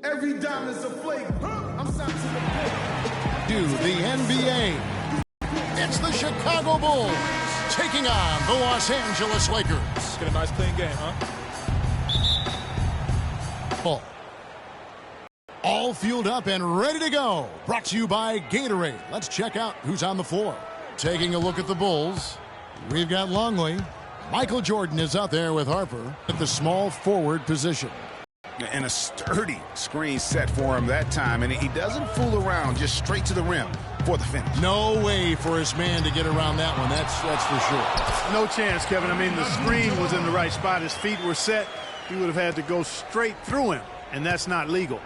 Every dime is a flavor. I'm signed to the plate. To the NBA. It's the Chicago Bulls taking on the Los Angeles Lakers. Get a nice clean game, huh? Ball. All fueled up and ready to go. Brought to you by Gatorade. Let's check out who's on the floor. Taking a look at the Bulls, we've got Longley. Michael Jordan is out there with Harper at the small forward position. And a sturdy screen set for him that time, and he doesn't fool around, just straight to the rim for the finish. No way for his man to get around that one, that's for sure. No chance, Kevin. I mean, the screen was in the right spot. His feet were set. He would have had to go straight through him, and that's not legal.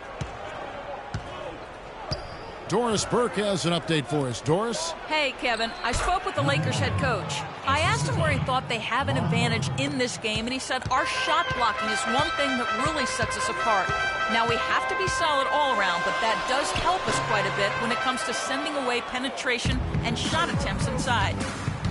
Doris Burke has an update for us. Doris? Hey, Kevin. I spoke with the Lakers head coach. I asked him where he thought they have an advantage in this game, and he said our shot blocking is one thing that really sets us apart. Now, we have to be solid all around, but that does help us quite a bit when it comes to sending away penetration and shot attempts inside.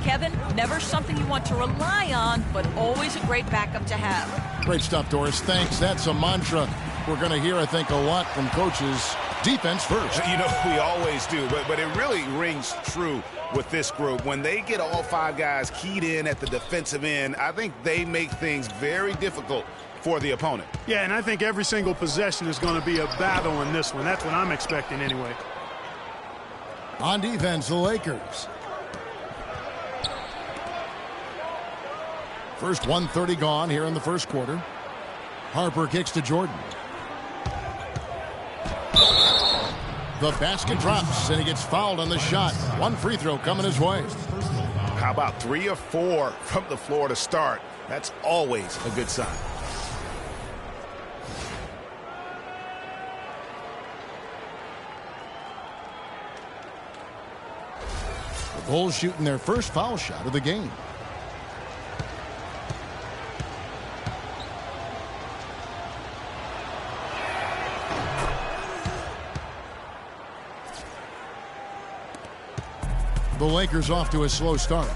Kevin, never something you want to rely on, but always a great backup to have. Great stuff, Doris. Thanks. That's a mantra we're going to hear, I think, a lot from coaches. Defense first. You know, we always do, but it really rings true with this group. When they get all five guys keyed in at the defensive end, I think they make things very difficult for the opponent. Yeah, and I think every single possession is going to be a battle in this one. That's what I'm expecting anyway. On defense, the Lakers. First 1:30 gone here in the first quarter. Harper kicks to Jordan. The basket drops, and he gets fouled on the shot. One free throw coming his way. How about 3 or 4 from the floor to start? That's always a good sign. The Bulls shooting their first foul shot of the game. The Lakers off to a slow start.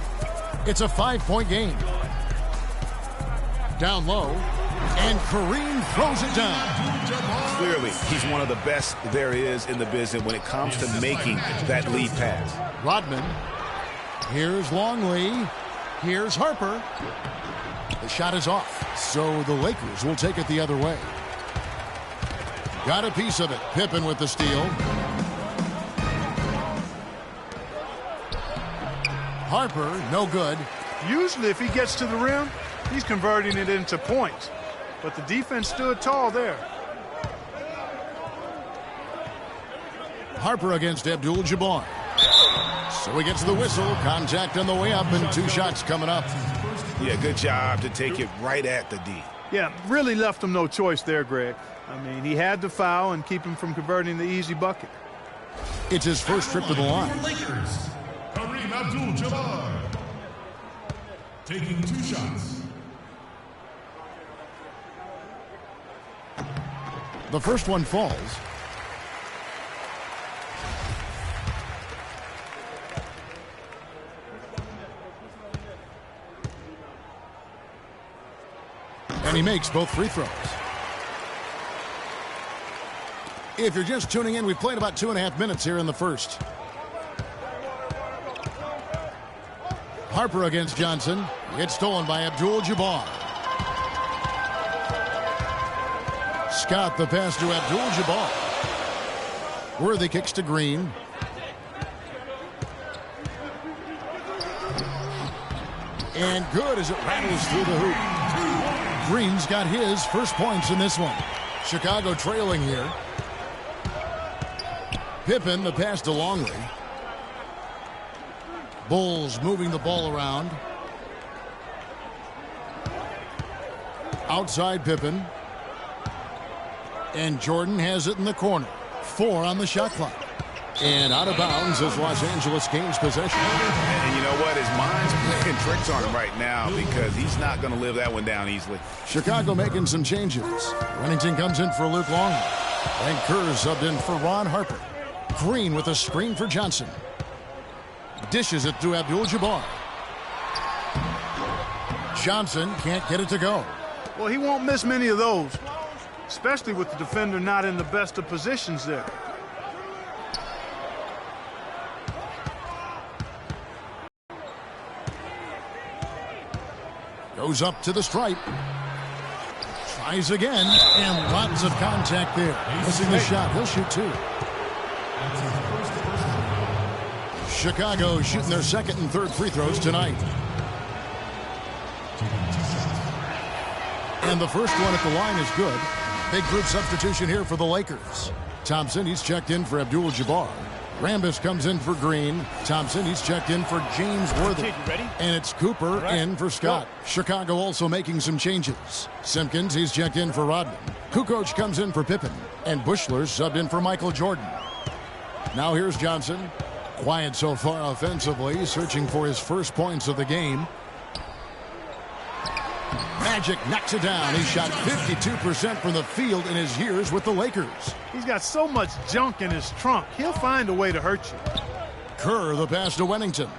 It's a 5-point game. Down low, and Kareem throws it down. Clearly, he's one of the best there is in the business when it comes to making that lead pass. Rodman. Here's Longley. Here's Harper. The shot is off, so the Lakers will take it the other way. Got a piece of it. Pippen with the steal. Harper, no good. Usually if he gets to the rim, he's converting it into points. But the defense stood tall there. Harper against Abdul-Jabbar. So he gets the whistle. Contact on the way up, and 2 shots coming up. Yeah, good job to take it right at the D. Yeah, really left him no choice there, Greg. I mean, he had to foul and keep him from converting the easy bucket. It's his first trip to the line. Lakers, Kareem Abdul-Jabbar taking 2 shots. The first one falls. And he makes both free throws. If you're just tuning in, we've played about 2.5 minutes here in the first. Harper against Johnson. It's stolen by Abdul-Jabbar. Scott the pass to Abdul-Jabbar. Worthy kicks to Green. And good as it rattles through the hoop. Green's got his first points in this one. Chicago trailing here. Pippen the pass to Longley. Bulls moving the ball around. Outside Pippen. And Jordan has it in the corner. 4 on the shot clock. And out of bounds as Los Angeles gains possession. And you know what? His mind's playing tricks on him right now because he's not going to live that one down easily. Chicago making some changes. Remington comes in for Luke Longley. And Kerr subbed in for Ron Harper. Green with a screen for Johnson. Dishes it to Abdul-Jabbar. Johnson can't get it to go. Well, he won't miss many of those, especially with the defender not in the best of positions there. Goes up to the stripe. Tries again, and lots of contact there. Missing the shot. He'll shoot two. Chicago shooting their second and third free throws tonight. And the first one at the line is good. Big group substitution here for the Lakers. Thompson, he's checked in for Abdul-Jabbar. Rambis comes in for Green. Thompson, he's checked in for James Worthy. And it's Cooper in for Scott. Chicago also making some changes. Simpkins, he's checked in for Rodman. Kukoc comes in for Pippen. And Bushler's subbed in for Michael Jordan. Now here's Johnson. Quiet so far offensively, searching for his first points of the game. Magic knocks it down. He shot 52% from the field in his years with the Lakers. He's got so much junk in his trunk. He'll find a way to hurt you. Kerr, the pass to Wennington.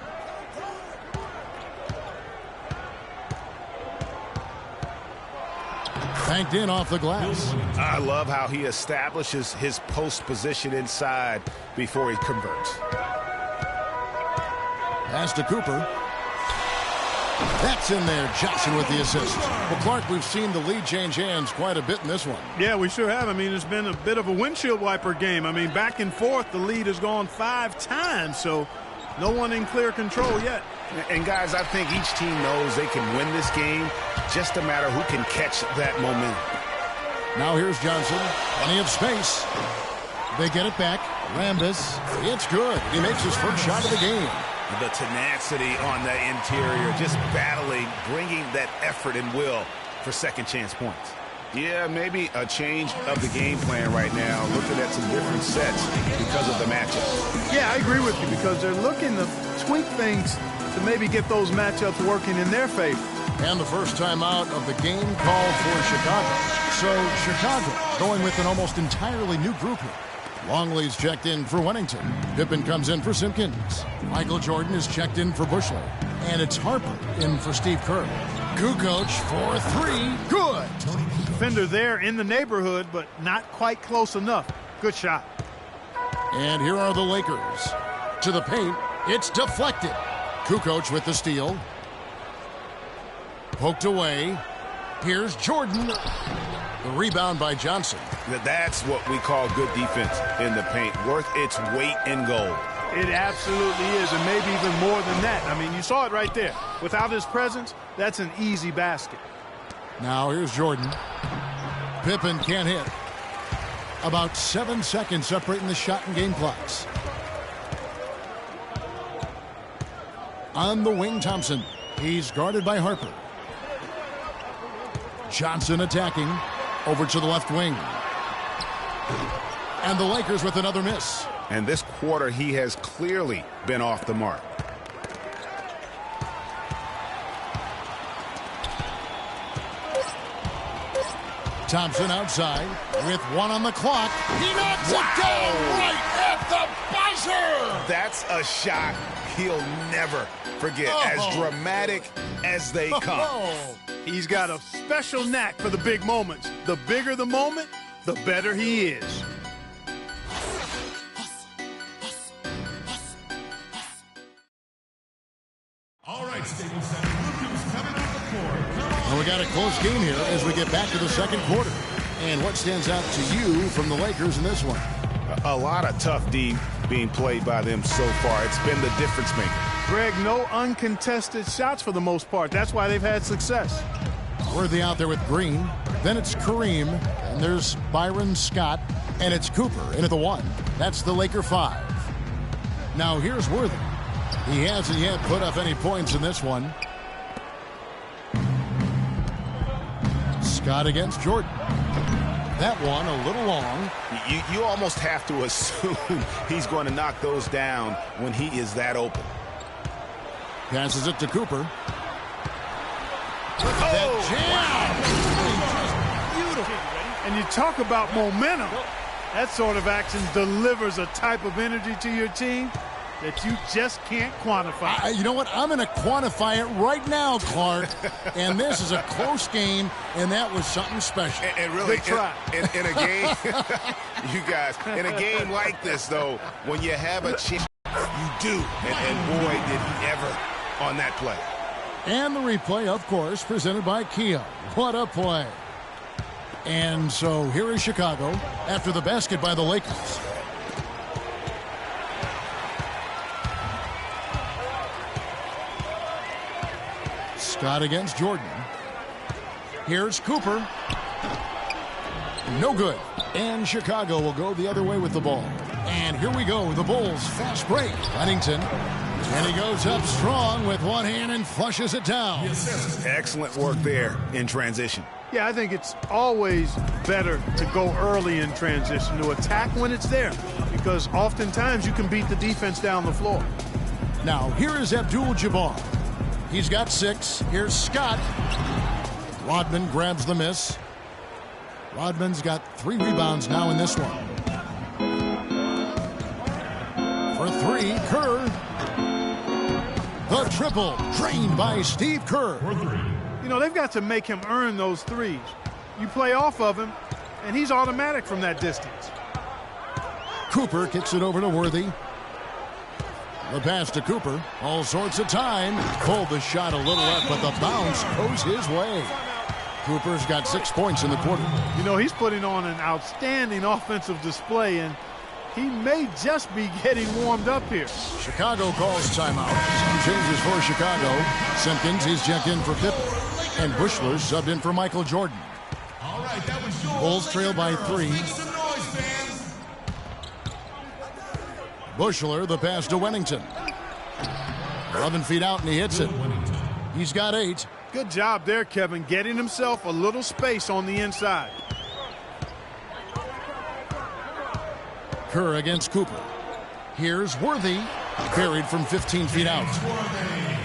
Banked in off the glass. I love how he establishes his post position inside before he converts. Pass to Cooper. That's in there. Johnson with the assist. Well, Clark, we've seen the lead change hands quite a bit in this one. Yeah, we sure have. I mean, it's been a bit of a windshield wiper game. I mean, back and forth, the lead has gone 5 times, so no one in clear control yet. And, guys, I think each team knows they can win this game. Just a matter who can catch that momentum. Now here's Johnson. Plenty of space. They get it back. Rambis. It's good. He makes his first shot of the game. The tenacity on the interior, just battling, bringing that effort and will for second chance points. Yeah, maybe a change of the game plan right now, looking at some different sets because of the matchup. Yeah, I agree with you because they're looking to tweak things to maybe get those matchups working in their favor. And the first time out of the game called for Chicago. So Chicago going with an almost entirely new group here. Longley's checked in for Wennington. Pippen comes in for Simpkins. Michael Jordan is checked in for Bushler. And it's Harper in for Steve Kerr. Kukoc for 3. Good. Defender there in the neighborhood, but not quite close enough. Good shot. And here are the Lakers. To the paint. It's deflected. Kukoc with the steal. Poked away. Here's Jordan. The rebound by Johnson. That's what we call good defense in the paint. Worth its weight in gold. It absolutely is, and maybe even more than that. I mean, you saw it right there. Without his presence, that's an easy basket. Now here's Jordan. Pippen can't hit. About 7 seconds separating the shot and game clocks. On the wing, Thompson. He's guarded by Harper. Johnson attacking. Over to the left wing. And the Lakers with another miss. And this quarter, he has clearly been off the mark. Thompson outside with 1 on the clock. He knocks it down right at the buzzer. That's a shot he'll never forget. As dramatic as they come. He's got a special knack for the big moments. The bigger the moment, the better he is. All right, Staples Center. Williams coming off the court. Come on. And we got a close game here as we get back to the second quarter. And what stands out to you from the Lakers in this one? A lot of tough D being played by them so far. It's been the difference maker. Greg, no uncontested shots for the most part. That's why they've had success. Worthy out there with Green. Then it's Kareem. And there's Byron Scott. And it's Cooper in at the 1. That's the Laker 5. Now here's Worthy. He hasn't yet put up any points in this one. Scott against Jordan. That one a little long. You almost have to assume he's going to knock those down when he is that open. Passes it to Cooper. That jam! Beautiful. And you talk about momentum. That sort of action delivers a type of energy to your team that you just can't quantify. You know what? I'm going to quantify it right now, Clark. And this is a close game, and that was something special. And really, Good try. in a game, you guys, in a game like this, though, when you have a chance, you do. And boy, did he ever on that play. And the replay, of course, presented by Kia. What a play. And so here is Chicago after the basket by the Lakers. Scott against Jordan. Here's Cooper. No good. And Chicago will go the other way with the ball. And here we go. The Bulls fast break. Huntington. And he goes up strong with one hand and flushes it down. Excellent work there in transition. Yeah, I think it's always better to go early in transition, to attack when it's there, because oftentimes you can beat the defense down the floor. Now, here is Abdul-Jabbar. He's got 6. Here's Scott. Rodman grabs the miss. Rodman's got 3 rebounds now in this one. For 3, Kerr. The triple, drained by Steve Kerr. You know, they've got to make him earn those threes. You play off of him, and he's automatic from that distance. Cooper kicks it over to Worthy. The pass to Cooper. All sorts of time. Pulled the shot a little up, but the bounce goes his way. Cooper's got 6 points in the quarter. You know, he's putting on an outstanding offensive display, and he may just be getting warmed up here. Chicago calls timeout. Some changes for Chicago. Simpkins, he's checked in for Pippen. And Bushler subbed in for Michael Jordan. All right, that was yours. Bulls trail by 3. Make some noise, fans. Bushler, the pass to Wennington. 11 feet out, and he hits it. He's got 8. Good job there, Kevin, getting himself a little space on the inside. Kerr against Cooper. Here's Worthy. Carried from 15 feet out.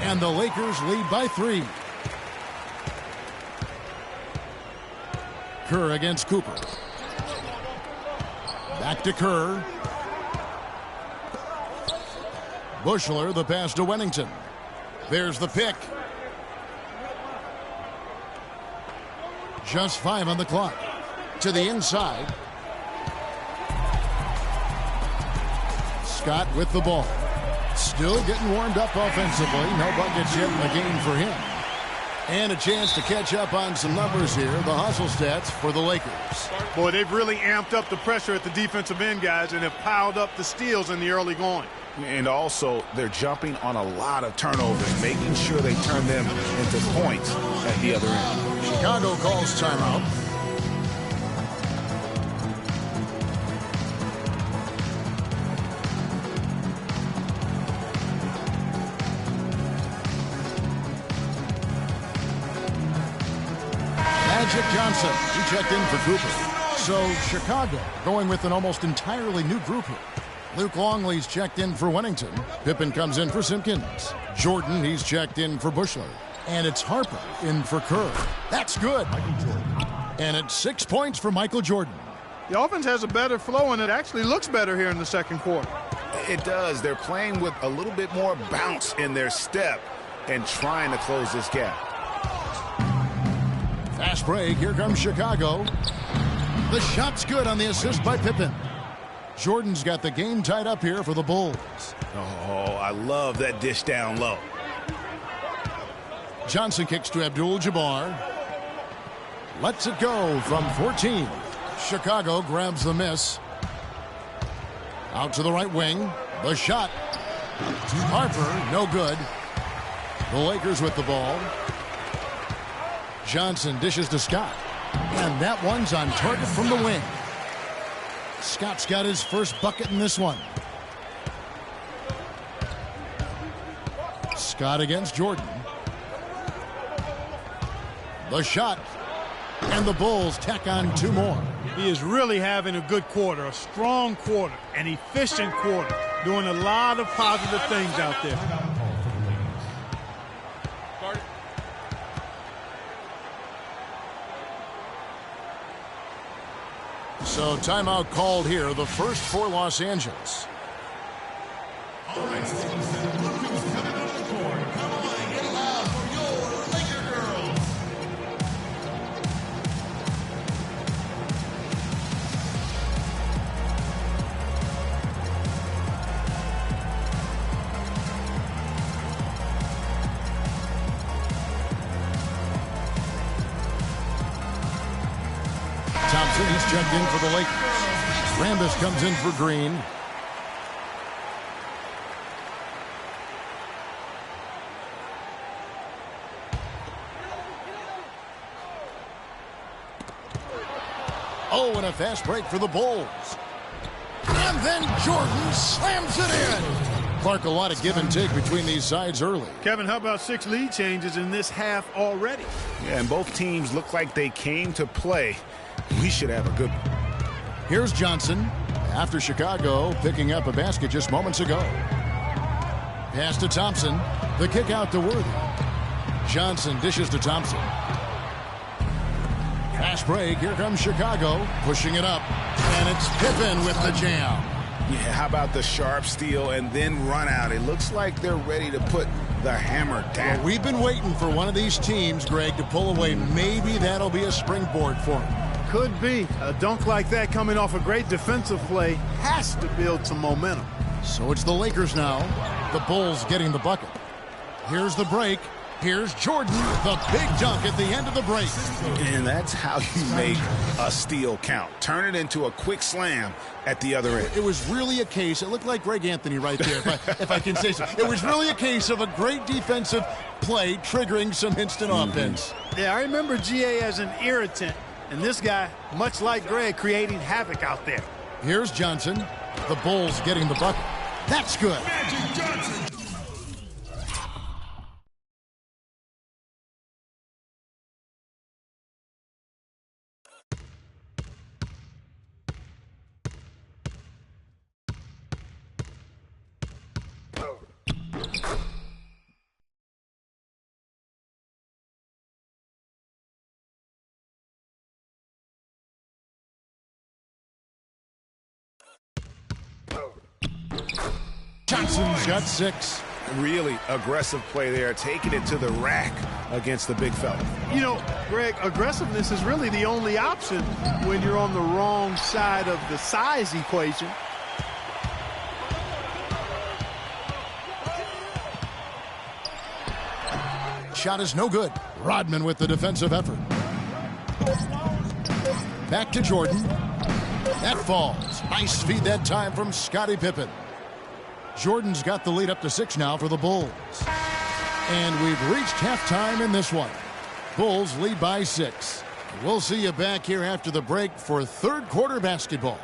And the Lakers lead by 3. Kerr against Cooper. Back to Kerr. Bushler, the pass to Wennington. There's the pick. Just 5 on the clock. To the inside. Scott with the ball. Still getting warmed up offensively. No buckets yet in the game for him. And a chance to catch up on some numbers here. The hustle stats for the Lakers. Boy, they've really amped up the pressure at the defensive end, guys, and have piled up the steals in the early going. And also, they're jumping on a lot of turnovers, making sure they turn them into points at the other end. Chicago calls timeout. Magic Johnson, he checked in for Cooper. So Chicago going with an almost entirely new group here. Luke Longley's checked in for Wennington. Pippen comes in for Simpkins. Jordan, he's checked in for Bushler. And it's Harper in for Kerr. That's good. And it's 6 points for Michael Jordan. The offense has a better flow, and it actually looks better here in the second quarter. It does. They're playing with a little bit more bounce in their step and trying to close this gap. Fast break. Here comes Chicago. The shot's good on the assist by Pippen. Jordan's got the game tied up here for the Bulls. Oh, I love that dish down low. Johnson kicks to Abdul-Jabbar. Lets it go from 14. Chicago grabs the miss. Out to the right wing. The shot. To Harper. No good. The Lakers with the ball. Johnson dishes to Scott. And that one's on target from the wing. Scott's got his first bucket in this one. Scott against Jordan. The shot. And the Bulls tack on 2 more. He is really having a good quarter, a strong quarter, an efficient quarter, doing a lot of positive things out there. So timeout called here, the first for Los Angeles. All right, Staples Center, look who's coming on the court. Come on, get loud for your Laker girls. Thompson, he's checked in for the Lakers. Rambis comes in for Green. Oh, and a fast break for the Bulls. And then Jordan slams it in. Clark, a lot of give and take between these sides early. Kevin, how about 6 lead changes in this half already? Yeah, and both teams look like they came to play. We should have a good one. Here's Johnson after Chicago picking up a basket just moments ago. Pass to Thompson. The kick out to Worthy. Johnson dishes to Thompson. Fast break. Here comes Chicago pushing it up. And it's Pippen with the jam. Yeah, how about the sharp steal and then run out? It looks like they're ready to put the hammer down. Well, we've been waiting for one of these teams, Greg, to pull away. Maybe that'll be a springboard for them. Could be. A dunk like that coming off a great defensive play has to build some momentum. So it's the Lakers now. The Bulls getting the bucket. Here's the break. Here's Jordan, the big dunk at the end of the break. And that's how you make a steal count. Turn it into a quick slam at the other end. It was really a case, it looked like Greg Anthony right there, if I can say so. It was really a case of a great defensive play triggering some instant offense. Yeah, I remember GA as an irritant, and this guy, much like Greg, creating havoc out there. Here's Johnson, the Bulls getting the bucket. That's good. Magic Johnson. Johnson's got 6. Really aggressive play there, taking it to the rack against the big fella. You know, Greg, aggressiveness is really the only option when you're on the wrong side of the size equation. Shot is no good. Rodman with the defensive effort. Back to Jordan. That falls. Nice feed that time from Scottie Pippen. Jordan's got the lead up to 6 now for the Bulls. And we've reached halftime in this one. Bulls lead by 6. We'll see you back here after the break for third quarter basketball.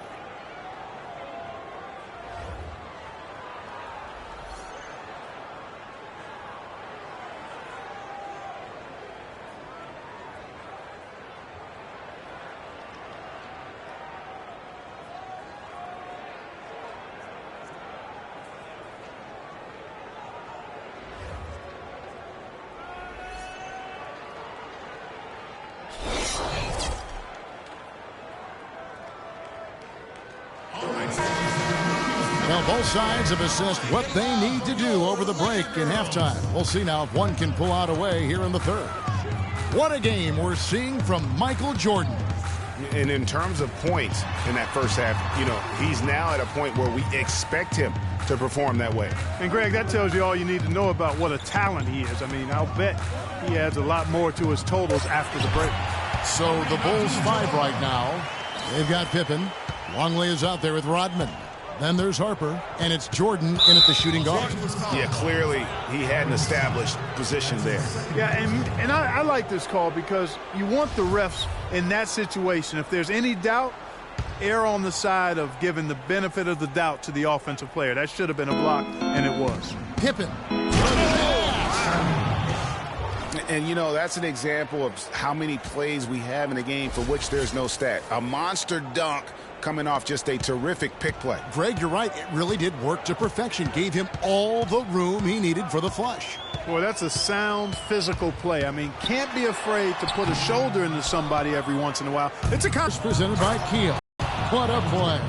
Well, both sides have assessed what they need to do over the break in halftime. We'll see now if one can pull out a way here in the third. What a game we're seeing from Michael Jordan. And in terms of points in that first half, you know, he's now at a point where we expect him to perform that way. And, Greg, that tells you all you need to know about what a talent he is. I mean, I'll bet he adds a lot more to his totals after the break. So the Bulls 5 right now. They've got Pippen. Longley is out there with Rodman. Then there's Harper, and it's Jordan in at the shooting guard. Yeah, clearly he had an established position there. Yeah, and I like this call because you want the refs in that situation. If there's any doubt, err on the side of giving the benefit of the doubt to the offensive player. That should have been a block, and it was. Pippen. And, you know, that's an example of how many plays we have in a game for which there's no stat. A monster dunk coming off just a terrific pick play. Greg, you're right. It really did work to perfection. Gave him all the room he needed for the flush. Boy, that's a sound physical play. I mean, can't be afraid to put a shoulder into somebody every once in a while. It's a presented by Kiel. What a play.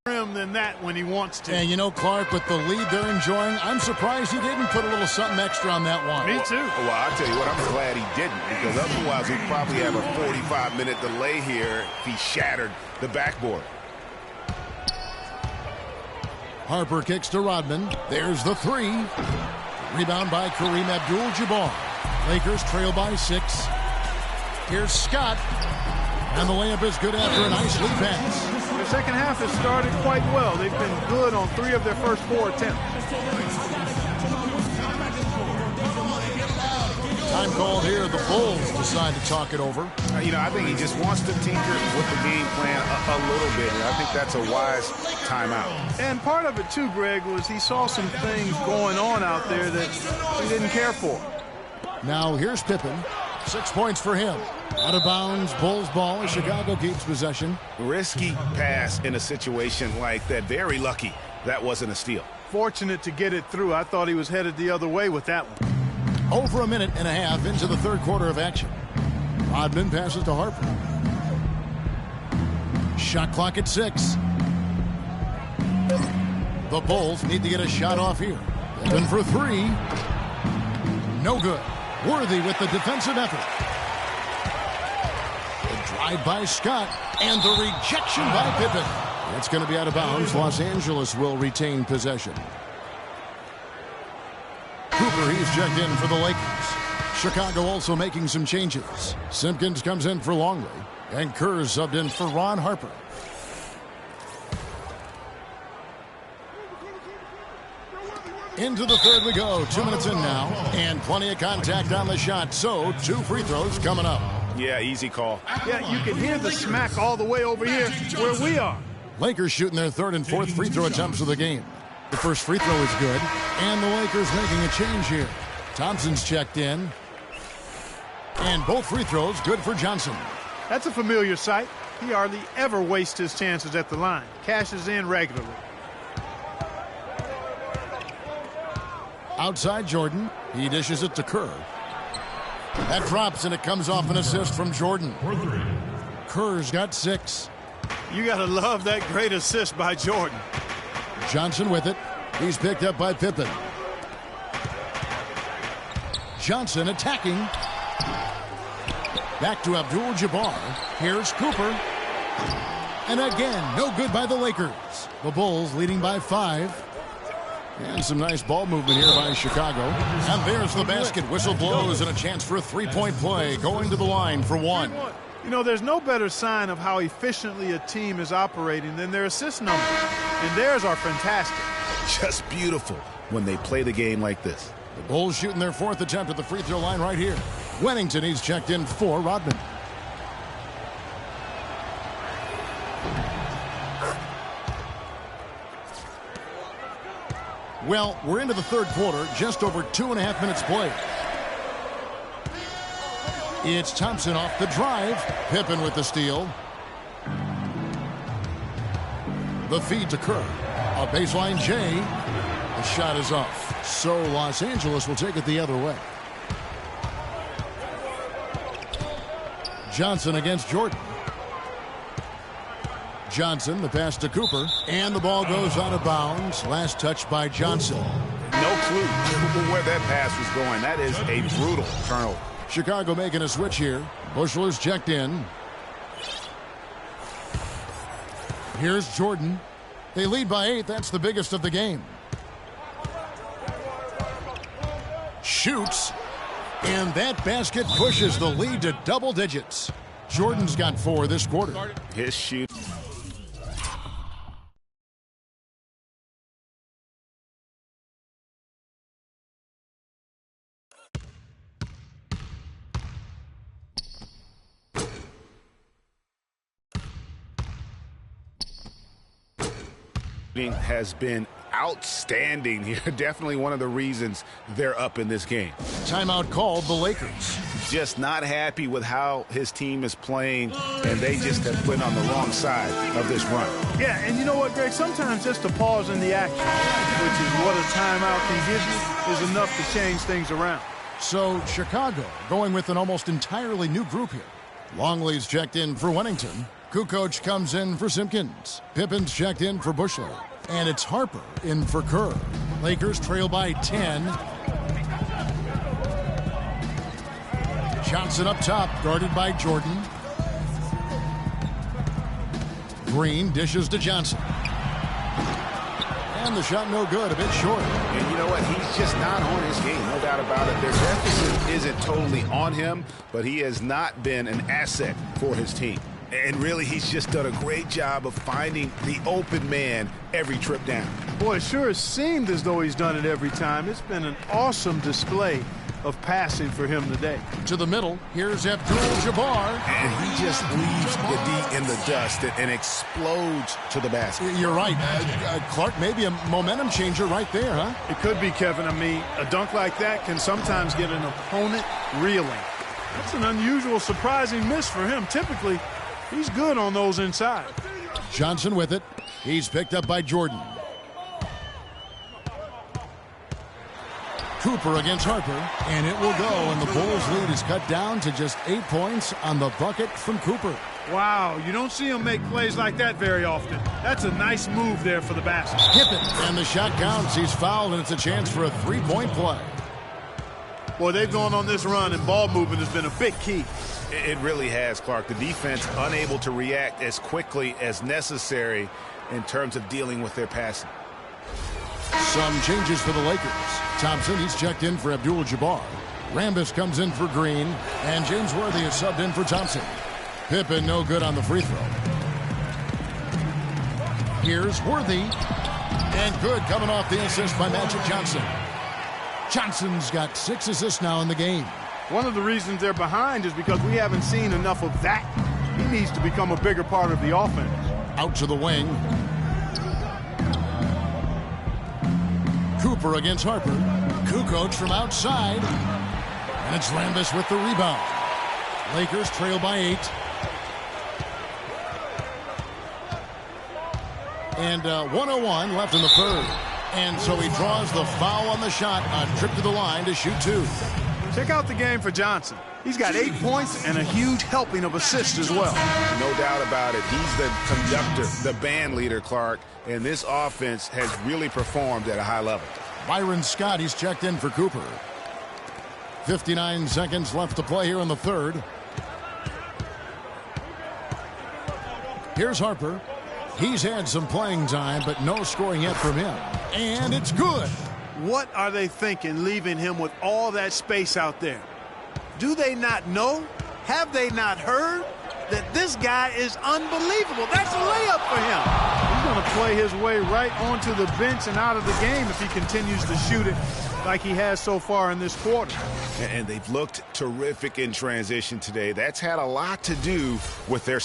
Rim than that when he wants to. And you know, Clark, with the lead they're enjoying, I'm surprised he didn't put a little something extra on that one. Me too. Well, I'll tell you what, I'm glad he didn't, because otherwise we'd probably have a 45-minute delay here if he shattered the backboard. Harper kicks to Rodman. There's the three. Rebound by Kareem Abdul-Jabbar. Lakers trail by 6. Here's Scott. And the layup is good after a nice lead pass. The second half has started quite well. They've been good on 3 of their first 4 attempts. Time called here. The Bulls decide to talk it over. You know, I think he just wants to tinker with the game plan a little bit. I think that's a wise timeout. And part of it, too, Greg, was he saw some things going on out there that he didn't care for. Now here's Pippen. 6 points for him. Out of bounds, Bulls ball as Chicago keeps possession. Risky pass in a situation like that. Very lucky that wasn't a steal. Fortunate to get it through. I thought he was headed the other way with that one. Over a minute and a half into the third quarter of action. Rodman passes to Harper. Shot clock at 6. The Bulls need to get a shot off here. Pippen for 3. No good. Worthy with the defensive effort. The drive by Scott and the rejection by Pippen. It's going to be out of bounds. Los Angeles will retain possession. Cooper, he's checked in for the Lakers. Chicago also making some changes. Simpkins comes in for Longley. And Kerr subbed in for Ron Harper. Into the third we go. 2 minutes in now. And plenty of contact on the shot. So 2 free throws coming up. Yeah, easy call. Yeah, you can hear the smack all the way over here where we are. Lakers shooting their 3rd and 4th free throw attempts of the game. The first free throw is good. And the Lakers making a change here. Thompson's checked in. And both free throws good for Johnson. That's a familiar sight. He hardly ever wastes his chances at the line. Cashes in regularly. Outside Jordan. He dishes it to Kerr. That drops and it comes off an assist from Jordan. Kerr's got 6. You got to love that great assist by Jordan. Johnson with it. He's picked up by Pippen. Johnson attacking. Back to Abdul-Jabbar. Here's Cooper. And again, no good by the Lakers. The Bulls leading by 5. And some nice ball movement here by Chicago. And there's the basket. Whistle blows and a chance for a 3-point play. Going to the line for 1. You know, there's no better sign of how efficiently a team is operating than their assist numbers. And theirs are fantastic. Just beautiful when they play the game like this. The Bulls shooting their 4th attempt at the free throw line right here. Wennington, he's checked in for Rodman. Well, we're into the third quarter, just over 2.5 minutes played. It's Thompson off the drive. Pippen with the steal. The feed to Kerr. A baseline J. The shot is off. So Los Angeles will take it the other way. Johnson against Jordan. Johnson, the pass to Cooper. And the ball goes out of bounds. Last touch by Johnson. No clue where that pass was going. That is a brutal turnover. Chicago making a switch here. Bushler's checked in. Here's Jordan. They lead by 8. That's the biggest of the game. Shoots. And that basket pushes the lead to double digits. Jordan's got 4 this quarter. His shoot. Has been outstanding here. Definitely one of the reasons they're up in this game. Timeout called the Lakers. Just not happy with how his team is playing, and they just have been on the wrong side of this run. Yeah, and you know what, Greg? Sometimes just a pause in the action, which is what a timeout can give you, is enough to change things around. So Chicago going with an almost entirely new group here. Longley's checked in for Wennington. Kukoc comes in for Simpkins. Pippen's checked in for Bushley. And it's Harper in for Kerr. Lakers trail by 10. Johnson up top, guarded by Jordan. Green dishes to Johnson. And the shot no good, a bit short. And you know what? He's just not on his game, no doubt about it. Their deficit isn't totally on him, but he has not been an asset for his team. And really, he's just done a great job of finding the open man every trip down. Boy, it sure has seemed as though he's done it every time. It's been an awesome display of passing for him today. To the middle, here's Abdul-Jabbar. And he just leaves the D in the dust and explodes to the basket. You're right. Clark, maybe a momentum changer right there, huh? It could be, Kevin. I mean, a dunk like that can sometimes get an opponent reeling. That's an unusual, surprising miss for him. Typically, he's good on those inside. Johnson with it. He's picked up by Jordan. Cooper against Harper, and it will go, and the Bulls' lead is cut down to just 8 points on the bucket from Cooper. Wow, you don't see him make plays like that very often. That's a nice move there for the basket. Pippen, and the shot counts. He's fouled, and it's a chance for a three-point play. Boy, they've gone on this run, and ball movement has been a big key. It really has, Clark. The defense unable to react as quickly as necessary in terms of dealing with their passing. Some changes for the Lakers. Thompson, he's checked in for Abdul-Jabbar. Rambis comes in for Green, and James Worthy is subbed in for Thompson. Pippen no good on the free throw. Here's Worthy, and good coming off the assist by Magic Johnson. Johnson's got 6 assists now in the game. One of the reasons they're behind is because we haven't seen enough of that. He needs to become a bigger part of the offense. Out to the wing. Cooper against Harper. Kukoc from outside. And it's Rambis with the rebound. Lakers trail by 8. And 1:01 left in the third. And so he draws the foul on the shot on trip to the line to shoot 2. Check out the game for Johnson. He's got 8 points and a huge helping of assists as well. No doubt about it. He's the conductor, the band leader, Clark, and this offense has really performed at a high level. Byron Scott, he's checked in for Cooper. 59 seconds left to play here in the third. Here's Harper. He's had some playing time, but no scoring yet from him. And it's good. What are they thinking, leaving him with all that space out there? Do they not know? Have they not heard that this guy is unbelievable? That's a layup for him. He's going to play his way right onto the bench and out of the game if he continues to shoot it like he has so far in this quarter. And they've looked terrific in transition today. That's had a lot to do with their...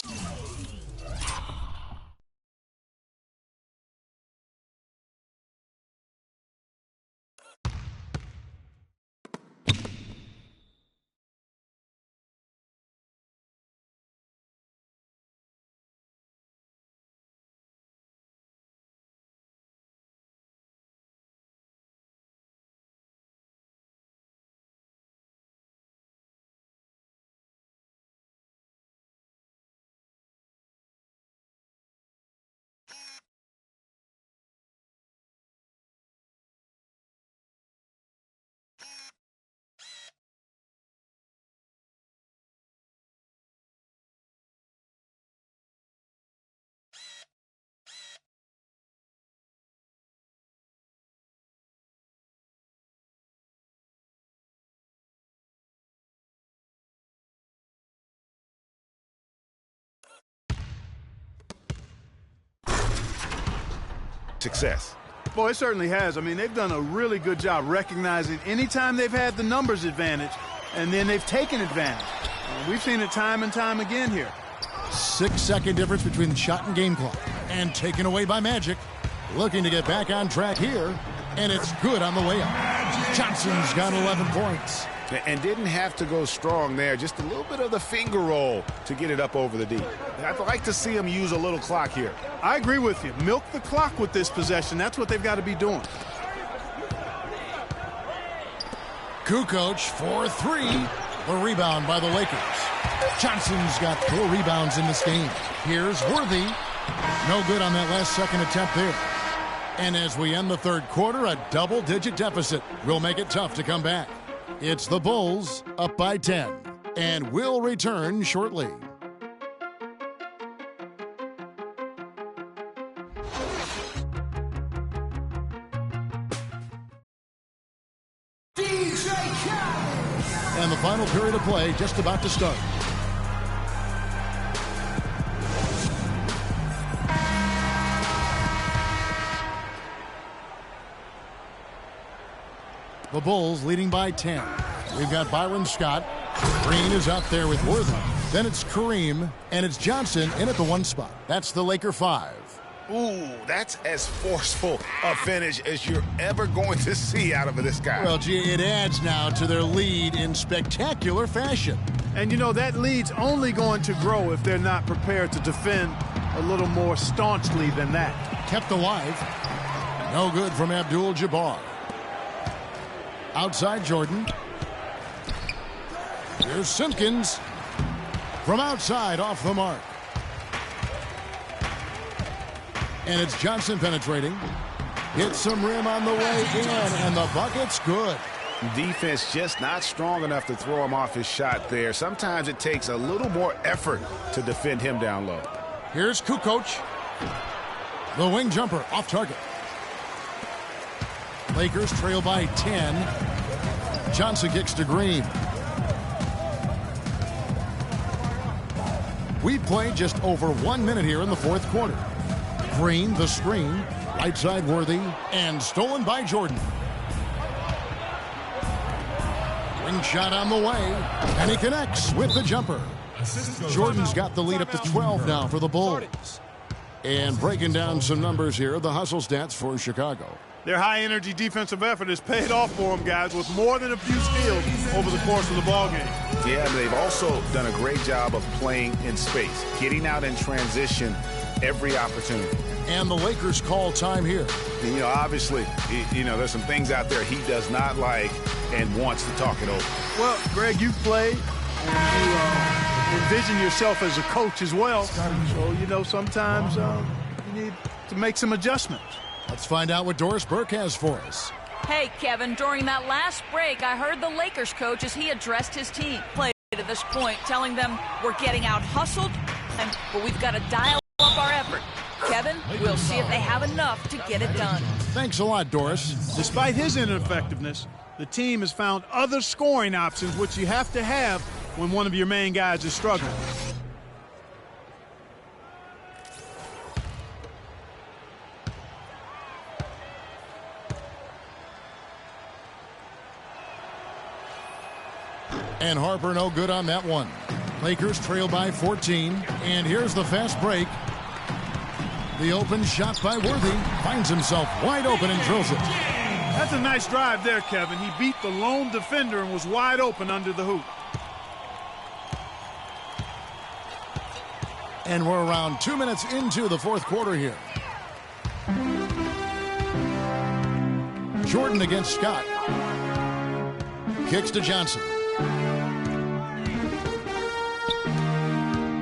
success. Boy, it certainly has. I mean, they've done a really good job recognizing anytime they've had the numbers advantage, and then they've taken advantage. We've seen it time and time again here. 6-second difference between the shot and game clock. And taken away by Magic. Looking to get back on track here. And it's good on the layup. Johnson's got 11 points. And didn't have to go strong there. Just a little bit of the finger roll to get it up over the D. I'd like to see him use a little clock here. I agree with you. Milk the clock with this possession. That's what they've got to be doing. Kukoc for 3. The rebound by the Lakers. Johnson's got 4 rebounds in this game. Here's Worthy. No good on that last second attempt there. And as we end the third quarter, a double-digit deficit will make it tough to come back. It's the Bulls up by 10, and we'll return shortly. And the final period of play just about to start. The Bulls leading by 10. We've got Byron Scott. Green is out there with Worthy. Then it's Kareem, and it's Johnson in at the 1 spot. That's the Laker 5. Ooh, that's as forceful a finish as you're ever going to see out of this guy. Well, gee, it adds now to their lead in spectacular fashion. And, you know, that lead's only going to grow if they're not prepared to defend a little more staunchly than that. Kept alive. No good from Abdul-Jabbar. Outside Jordan. Here's Simpkins. From outside, off the mark. And it's Johnson penetrating. Hits some rim on the way in, and the bucket's good. Defense just not strong enough to throw him off his shot there. Sometimes it takes a little more effort to defend him down low. Here's Kukoc. The wing jumper off target. Lakers trail by 10. Johnson kicks to Green. We've played just over 1 minute here in the fourth quarter. Green, the screen, right side Worthy, and stolen by Jordan. Wing shot on the way, and he connects with the jumper. Jordan's got the lead up to 12 now for the Bulls. And breaking down some numbers here, the hustle stats for Chicago. Their high-energy defensive effort has paid off for them, guys, with more than a few steals over the course of the ballgame. Yeah, they've also done a great job of playing in space, getting out in transition every opportunity. And the Lakers call time here. And, you know, obviously, you know, there's some things out there he does not like and wants to talk it over. Well, Greg, you've played, and you envision yourself as a coach as well. So, you know, sometimes you need to make some adjustments. Let's find out what Doris Burke has for us. Hey, Kevin, during that last break, I heard the Lakers coach as he addressed his team play to this point, telling them we're getting out hustled, but we've got to dial up our effort. Kevin, we'll see if they have enough to get it done. Thanks a lot, Doris. Despite his ineffectiveness, the team has found other scoring options, which you have to have when one of your main guys is struggling. And Harper no good on that one. Lakers trail by 14. And here's the fast break. The open shot by Worthy. Finds himself wide open and drills it. That's a nice drive there, Kevin. He beat the lone defender and was wide open under the hoop. And we're around 2 minutes into the fourth quarter here. Jordan against Scott. Kicks to Johnson.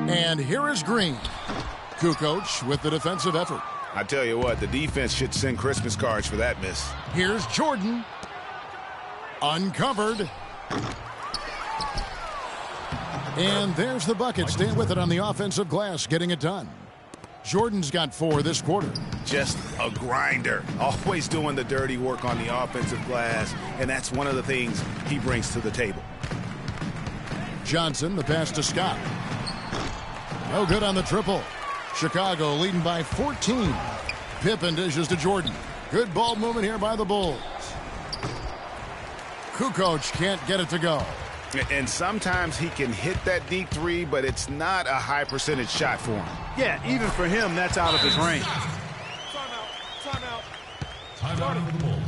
And here is Green. Kukoc with the defensive effort. I tell you what, the defense should send Christmas cards for that miss. Here's Jordan. Uncovered. And there's the bucket. Staying with it on the offensive glass, getting it done. Jordan's got 4 this quarter. Just a grinder. Always doing the dirty work on the offensive glass, and that's one of the things he brings to the table. Johnson, the pass to Scott. No good on the triple. Chicago leading by 14. Pippen dishes to Jordan. Good ball movement here by the Bulls. Kukoc can't get it to go. And sometimes he can hit that deep three, but it's not a high percentage shot for him. Yeah, even for him, that's out of his range. Timeout for the Bulls.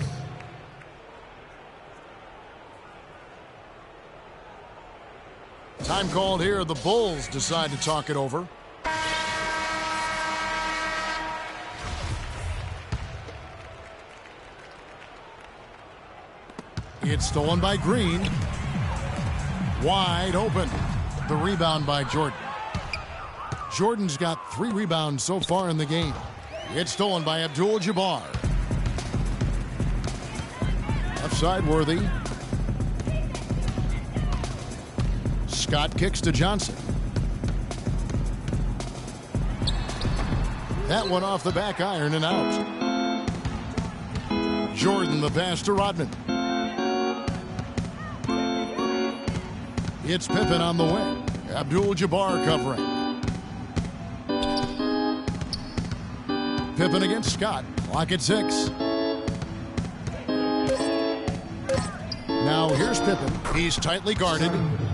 Time called here. The Bulls decide to talk it over. It's stolen by Green. Wide open. The rebound by Jordan. Jordan's got 3 rebounds so far in the game. It's stolen by Abdul-Jabbar. Left side, Worthy. Scott kicks to Johnson. That one off the back iron and out. Jordan the pass to Rodman. It's Pippen on the wing. Abdul-Jabbar covering. Pippen against Scott. Clock at 6. Now here's Pippen. He's tightly guarded.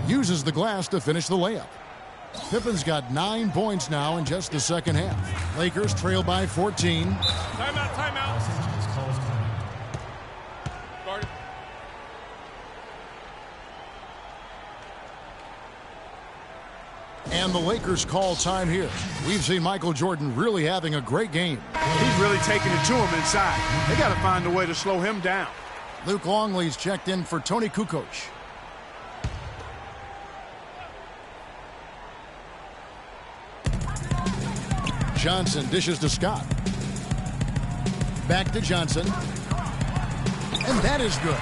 Uses the glass to finish the layup. Pippen's got 9 points now in just the second half. Lakers trail by 14. Timeout, timeout. Guarded. And the Lakers call time here. We've seen Michael Jordan really having a great game. He's really taking it to him inside. They got to find a way to slow him down. Luke Longley's checked in for Tony Kukoc. Johnson dishes to Scott. Back to Johnson. And that is good.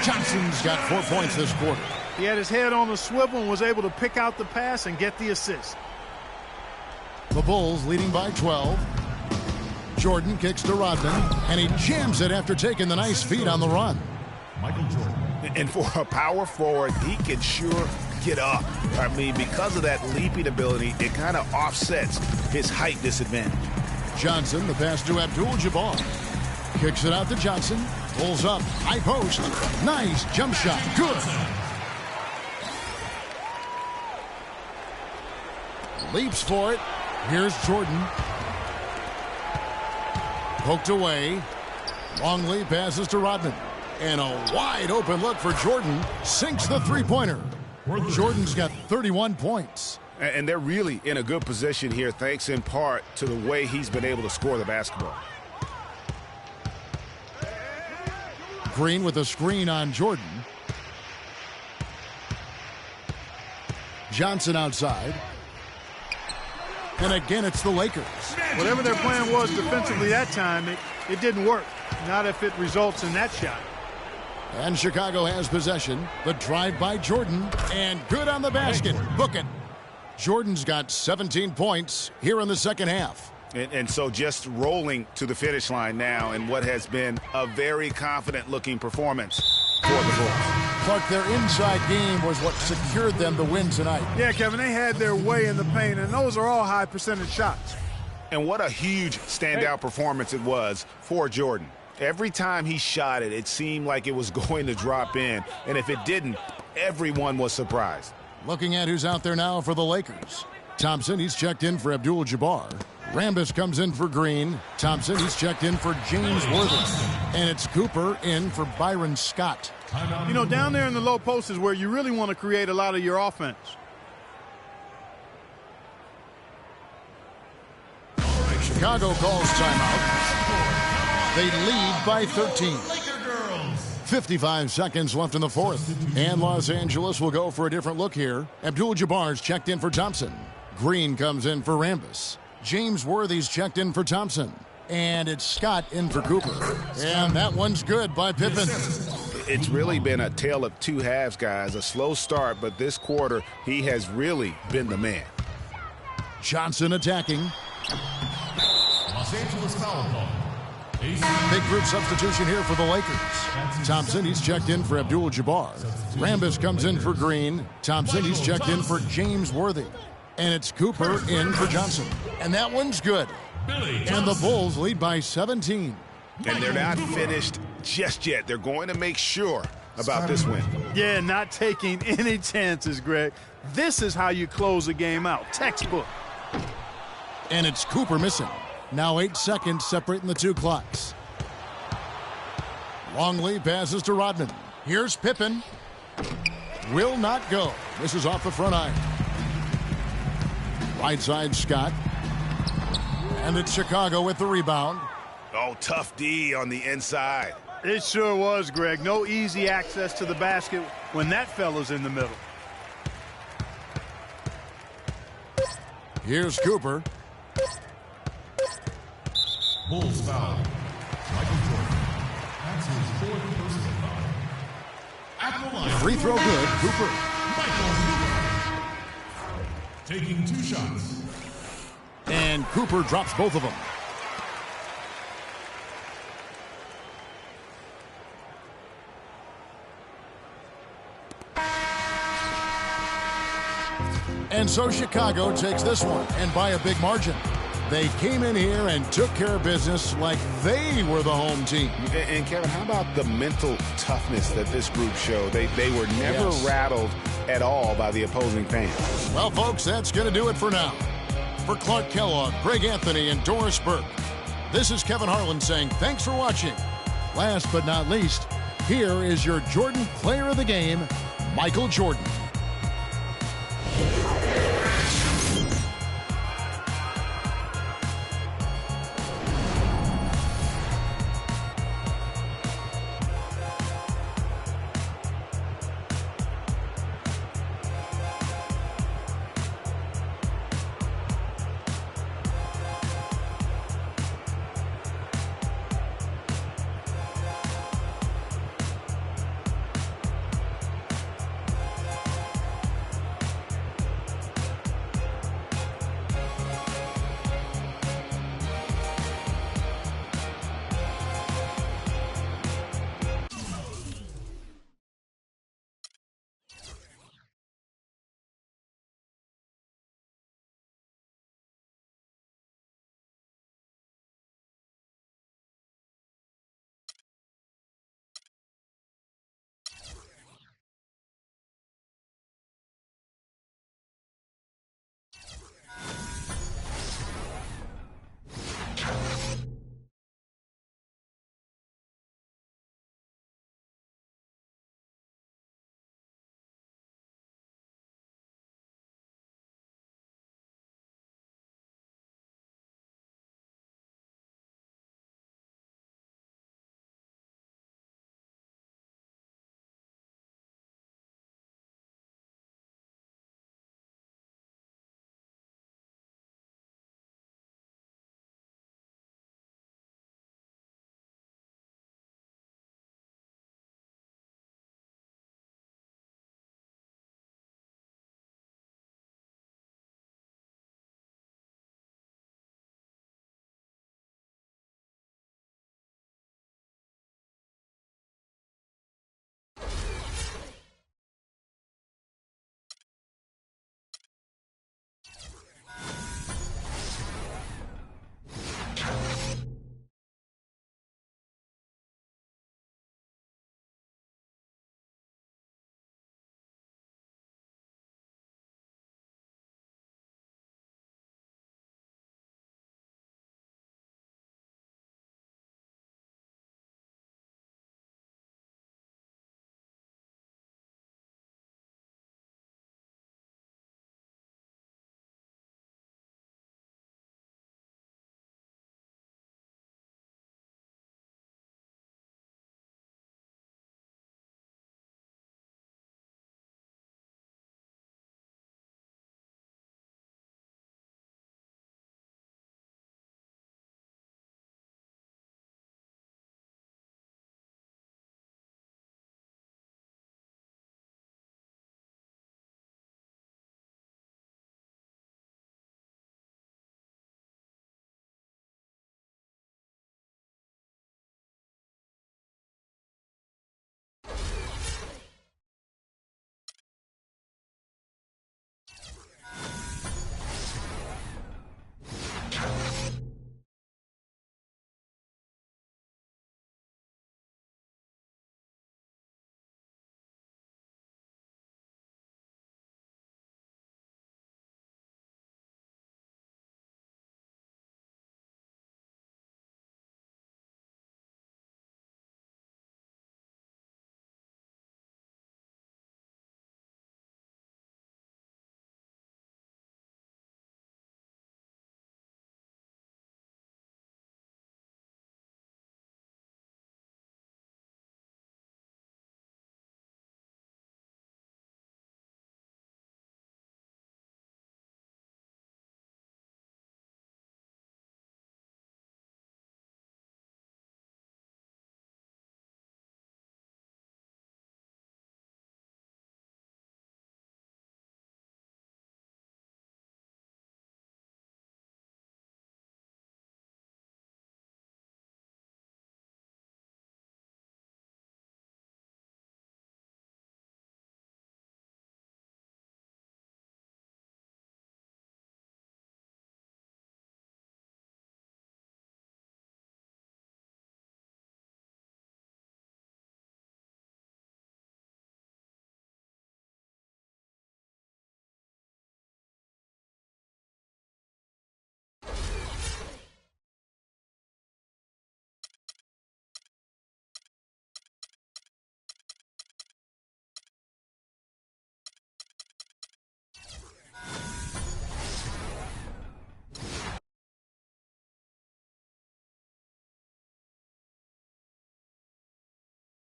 Johnson's got 4 points this quarter. He had his head on a swivel and was able to pick out the pass and get the assist. The Bulls leading by 12. Jordan kicks to Rodman, and he jams it after taking the nice feed on the run. Michael Jordan. And for a power forward, he can sure get up. I mean, because of that leaping ability, it kind of offsets his height disadvantage. Johnson, the pass to Abdul-Jabbar. Kicks it out to Johnson. Pulls up. High post. Nice jump shot. Good. Leaps for it. Here's Jordan. Poked away. Longley passes to Rodman. And a wide open look for Jordan. Sinks the three-pointer. Jordan's got 31 points. And they're really in a good position here, thanks in part to the way he's been able to score the basketball. Green with a screen on Jordan. Johnson outside. And again, it's the Lakers. Whatever their plan was defensively that time, it didn't work. Not if it results in that shot. And Chicago has possession. The drive by Jordan. And good on the basket. Book it. Jordan's got 17 points here in the second half. And so just rolling to the finish line now in what has been a very confident-looking performance for the Bulls. Clark, their inside game was what secured them the win tonight. Yeah, Kevin, they had their way in the paint, and those are all high-percentage shots. And what a huge standout performance it was for Jordan. Every time he shot it, it seemed like it was going to drop in. And if it didn't, everyone was surprised. Looking at who's out there now for the Lakers. Thompson, he's checked in for Abdul-Jabbar. Rambis comes in for Green. Thompson, he's checked in for James Worthy. And it's Cooper in for Byron Scott. You know, down there in the low post is where you really want to create a lot of your offense. Chicago calls timeout. They lead by 13. 55 seconds left in the fourth. And Los Angeles will go for a different look here. Abdul-Jabbar's checked in for Thompson. Green comes in for Rambis. James Worthy's checked in for Thompson. And it's Scott in for Cooper. And that one's good by Pippen. It's really been a tale of two halves, guys. A slow start, but this quarter, he has really been the man. Johnson attacking. Los Angeles foul call. Big group substitution here for the Lakers. Thompson, he's checked in for Abdul-Jabbar. Rambis comes in for Green. Thompson, he's checked in for James Worthy. And it's Cooper in for Johnson. And that one's good. And the Bulls lead by 17. And they're not finished just yet. They're going to make sure about this win. Yeah, not taking any chances, Greg. This is how you close a game out. Textbook. And it's Cooper missing. Now 8 seconds separating the two clocks. Longley passes to Rodman. Here's Pippen. Will not go. This is off the front iron. Right side, Scott. And it's Chicago with the rebound. Oh, tough D on the inside. It sure was, Greg. No easy access to the basket when that fella's in the middle. Here's Cooper. Bulls foul. Michael Jordan. That's his fourth personal foul. At the line. Free throw good. Cooper. Michael Cooper. Taking 2 shots. And Cooper drops both of them. And so Chicago takes this one, and by a big margin. They came in here and took care of business like they were the home team. And Kevin, how about the mental toughness that this group showed? They were never rattled at all by the opposing fans. Well, folks, that's going to do it for now. For Clark Kellogg, Greg Anthony, and Doris Burke, this is Kevin Harlan saying thanks for watching. Last but not least, here is your Jordan Player of the Game, Michael Jordan.